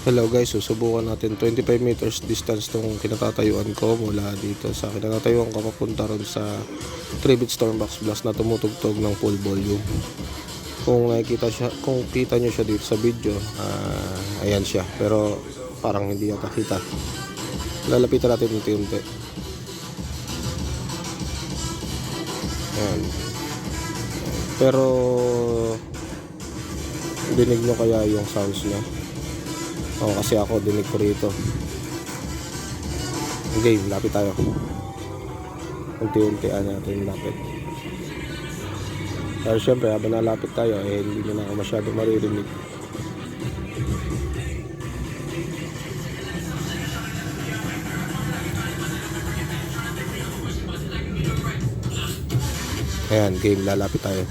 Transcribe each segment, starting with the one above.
Hello guys, susubukan natin 25 meters distance tong kinatatayuan ko mula dito sa kinatatayuan ko papunta ron sa 3-bit Stormbox Blast na tumutugtog ng full volume. Kung kita nyo siya dito sa video, ayan siya, pero parang hindi yata kita. Lalapitan natin unti-unti. Ayan. Pero dinig nyo kaya yung sounds nya? Kasi ako dinig ko rito. Okay, lapit tayo. Unti-untian natin lapit. Pero syempre habang nalapit tayo hindi na ako masyado maririnig. Ayan, game, lalapit tayo.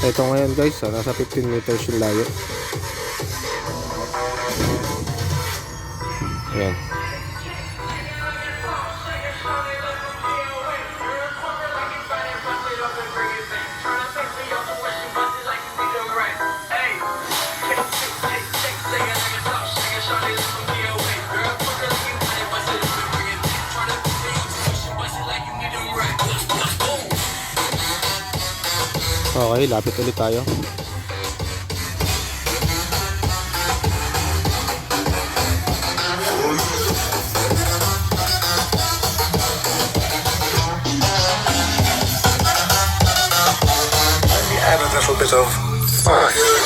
Ito ngayon guys, nasa 15 meters yung layo. Ayan. Okay, lapit ulit tayo. Add a little bit of fire.